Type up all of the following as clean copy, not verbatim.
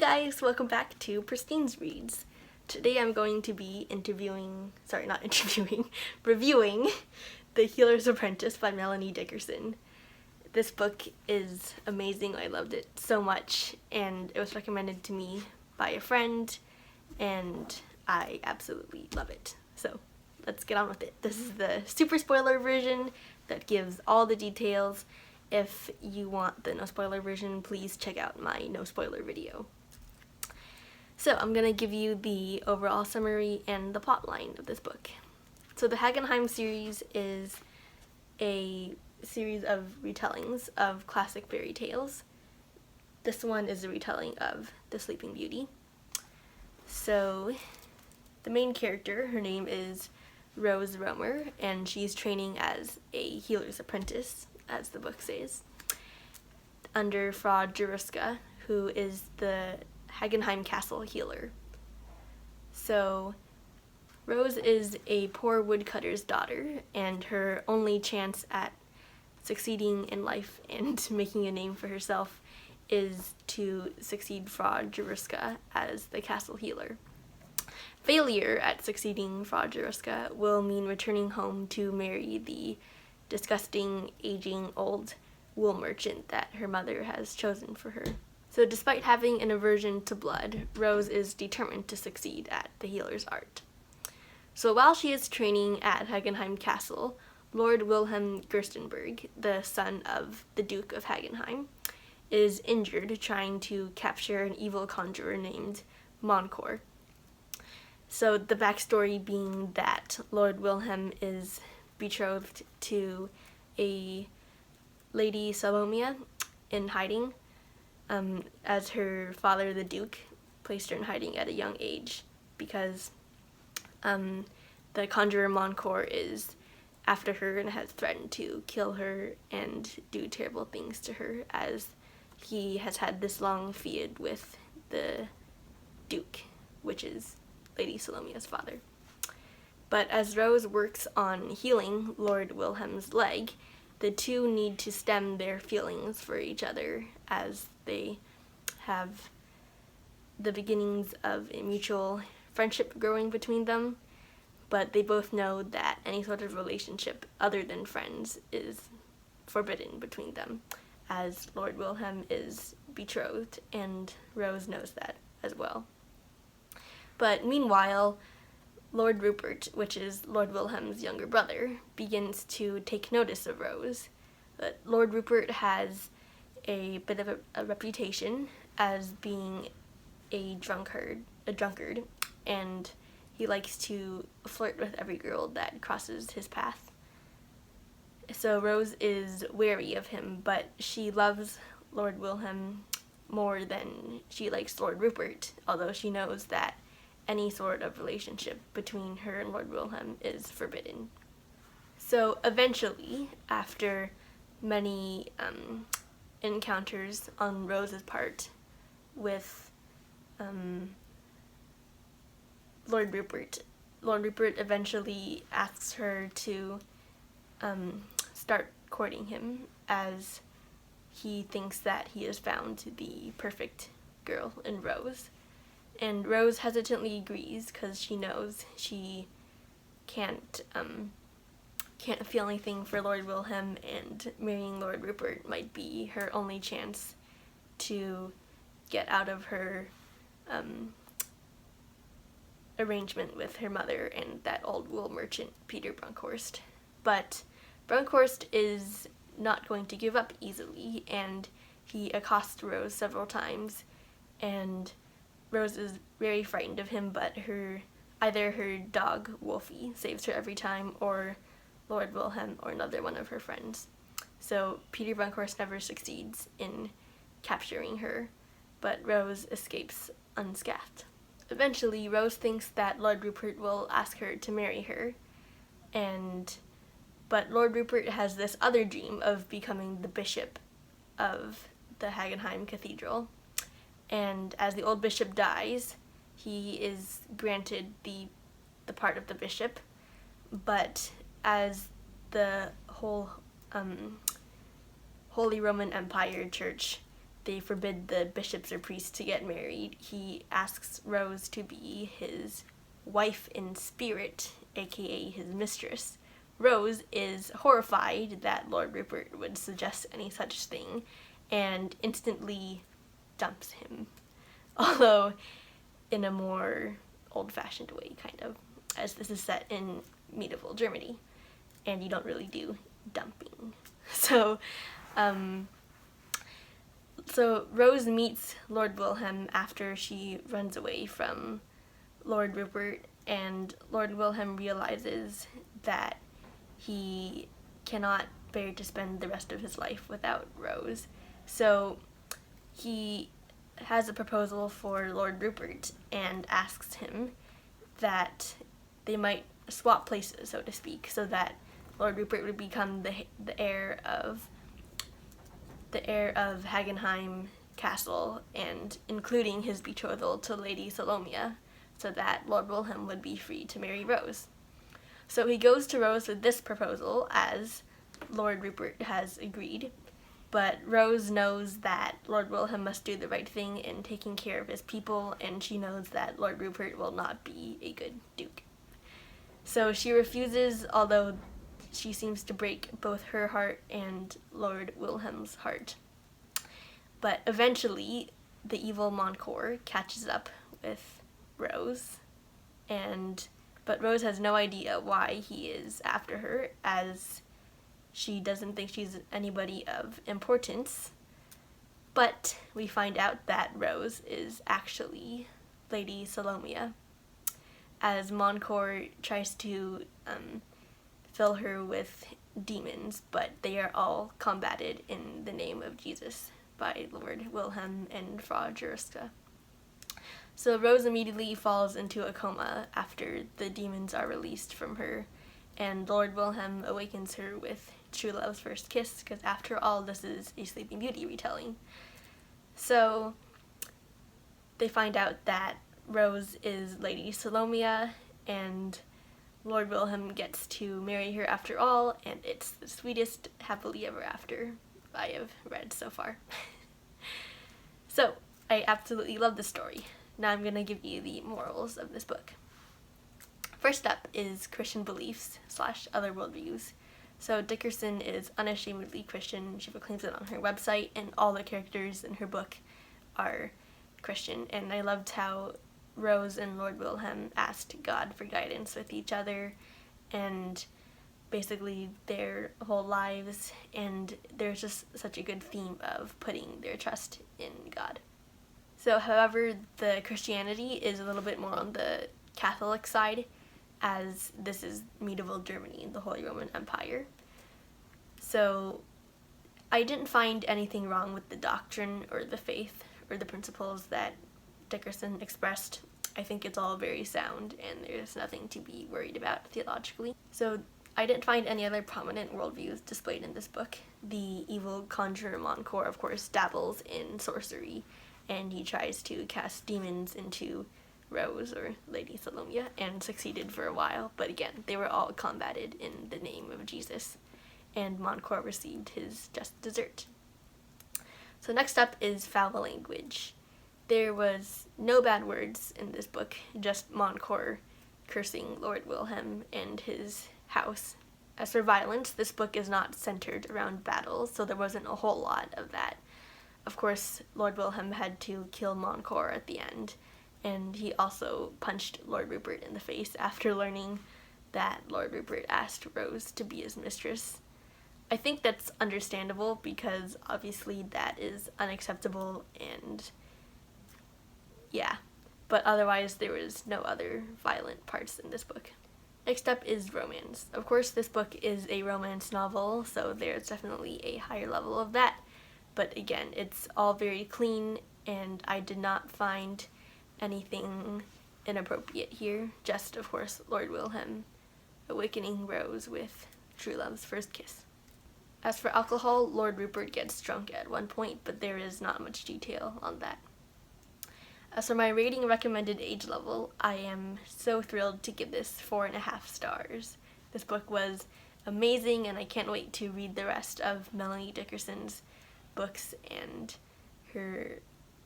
guys, welcome back to Pristine's Reads. Today I'm going to be reviewing The Healer's Apprentice by Melanie Dickerson. This book is amazing. I loved it so much, and it was recommended to me by a friend, and I absolutely love it. So let's get on with it. This is the super spoiler version that gives all the details. If you want the no spoiler version, please check out my no spoiler video. So I'm going to give you the overall summary and the plot line of this book. So the Hagenheim series is a series of retellings of classic fairy tales. This one is a retelling of The Sleeping Beauty. So the main character, her name is Rose Romer, and she's training as a healer's apprentice, as the book says, under Frau Jeruska, who is the Hagenheim Castle healer. So Rose is a poor woodcutter's daughter, and her only chance at succeeding in life and making a name for herself is to succeed Frau Jeruska as the castle healer. Failure at succeeding Frau Jeruska will mean returning home to marry the disgusting, aging, old wool merchant that her mother has chosen for her. So despite having an aversion to blood, Rose is determined to succeed at the healer's art. So while she is training at Hagenheim Castle, Lord Wilhelm Gerstenberg, the son of the Duke of Hagenheim, is injured trying to capture an evil conjurer named Moncor. So the backstory being that Lord Wilhelm is betrothed to a Lady Salomia in hiding, as her father, the Duke, placed her in hiding at a young age because the conjurer Moncor is after her and has threatened to kill her and do terrible things to her, as he has had this long feud with the Duke, which is Lady Salomia's father. But as Rose works on healing Lord Wilhelm's leg, the two need to stem their feelings for each other as they have the beginnings of a mutual friendship growing between them, but they both know that any sort of relationship other than friends is forbidden between them, as Lord Wilhelm is betrothed, and Rose knows that as well. But meanwhile, Lord Rupert, which is Lord Wilhelm's younger brother, begins to take notice of Rose. But Lord Rupert has a bit of a reputation as being a drunkard, and he likes to flirt with every girl that crosses his path. So Rose is wary of him, but she loves Lord Wilhelm more than she likes Lord Rupert, although she knows that any sort of relationship between her and Lord Wilhelm is forbidden. So eventually, after many encounters on Rose's part with Lord Rupert eventually asks her to start courting him, as he thinks that he has found the perfect girl in Rose. And Rose hesitantly agrees because she knows she can't feel anything for Lord Wilhelm, and marrying Lord Rupert might be her only chance to get out of her arrangement with her mother and that old wool merchant, Peter Brunkhorst. But Brunkhorst is not going to give up easily, and he accosts Rose several times, and Rose is very frightened of him, but either her dog, Wolfie, saves her every time, or Lord Wilhelm, or another one of her friends. So Peter Brunkhorst never succeeds in capturing her, but Rose escapes unscathed. Eventually, Rose thinks that Lord Rupert will ask her to marry her, but Lord Rupert has this other dream of becoming the bishop of the Hagenheim Cathedral. And as the old bishop dies, he is granted the part of the bishop, but as the whole Holy Roman Empire Church, they forbid the bishops or priests to get married, he asks Rose to be his wife in spirit, aka his mistress. Rose is horrified that Lord Rupert would suggest any such thing and instantly dumps him. Although in a more old-fashioned way, kind of, as this is set in medieval Germany, and you don't really do dumping. So Rose meets Lord Wilhelm after she runs away from Lord Rupert, and Lord Wilhelm realizes that he cannot bear to spend the rest of his life without Rose. So he has a proposal for Lord Rupert and asks him that they might swap places, so to speak, so that Lord Rupert would become the heir of Hagenheim Castle, and including his betrothal to Lady Salomia, so that Lord Wilhelm would be free to marry Rose. So he goes to Rose with this proposal, as Lord Rupert has agreed, but Rose knows that Lord Wilhelm must do the right thing in taking care of his people, and she knows that Lord Rupert will not be a good duke. So she refuses, although she seems to break both her heart and Lord Wilhelm's heart. But eventually, the evil Montcourt catches up with Rose, but Rose has no idea why he is after her, as she doesn't think she's anybody of importance. But we find out that Rose is actually Lady Salomia, as Montcourt tries to fill her with demons, but they are all combated in the name of Jesus by Lord Wilhelm and Frau Juruska. So Rose immediately falls into a coma after the demons are released from her, and Lord Wilhelm awakens her with True Love's First Kiss, because after all, this is a Sleeping Beauty retelling. So they find out that Rose is Lady Salomia, and Lord Wilhelm gets to marry her after all, and it's the sweetest happily ever after I have read so far. So, I absolutely love this story. Now I'm going to give you the morals of this book. First up is Christian beliefs / other worldviews. So Dickerson is unashamedly Christian. She proclaims it on her website, and all the characters in her book are Christian. And I loved how Rose and Lord Wilhelm asked God for guidance with each other and basically their whole lives, and there's just such a good theme of putting their trust in God. So, however, the Christianity is a little bit more on the Catholic side, as this is medieval Germany, the Holy Roman Empire. So, I didn't find anything wrong with the doctrine or the faith or the principles that Dickerson expressed. I think it's all very sound, and there's nothing to be worried about theologically. So, I didn't find any other prominent worldviews displayed in this book. The evil conjurer Montcourt, of course, dabbles in sorcery, and he tries to cast demons into Rose, or Lady Salomia, and succeeded for a while, but again, they were all combated in the name of Jesus, and Montcourt received his just desert. So next up is foul language. There was no bad words in this book, just Montcourt cursing Lord Wilhelm and his house. As for violence, this book is not centered around battles, so there wasn't a whole lot of that. Of course, Lord Wilhelm had to kill Montcourt at the end, and he also punched Lord Rupert in the face after learning that Lord Rupert asked Rose to be his mistress. I think that's understandable, because obviously that is unacceptable, and yeah, but otherwise there was no other violent parts in this book. Next up is romance. Of course, this book is a romance novel, so there's definitely a higher level of that, but again, it's all very clean, and I did not find anything inappropriate here, just, of course, Lord Wilhelm awakening Rose with True Love's First Kiss. As for alcohol, Lord Rupert gets drunk at one point, but there is not much detail on that. As for my rating recommended age level, I am so thrilled to give this 4.5 stars. This book was amazing, and I can't wait to read the rest of Melanie Dickerson's books and her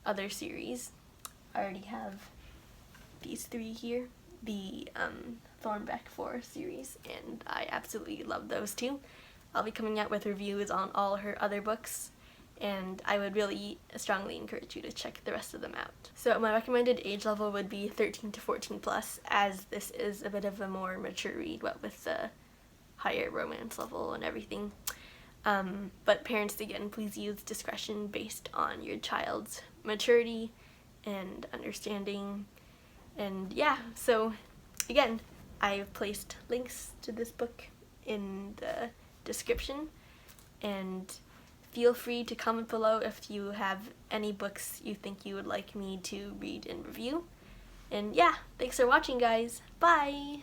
other series. I already have these 3 here, the Thornbeck 4 series, and I absolutely love those too. I'll be coming out with reviews on all her other books, and I would really strongly encourage you to check the rest of them out. So my recommended age level would be 13 to 14 plus, as this is a bit of a more mature read, what with the higher romance level and everything. But parents, again, please use discretion based on your child's maturity and understanding. And yeah, so again, I've placed links to this book in the description, and feel free to comment below if you have any books you think you would like me to read and review. And yeah, thanks for watching, guys. Bye!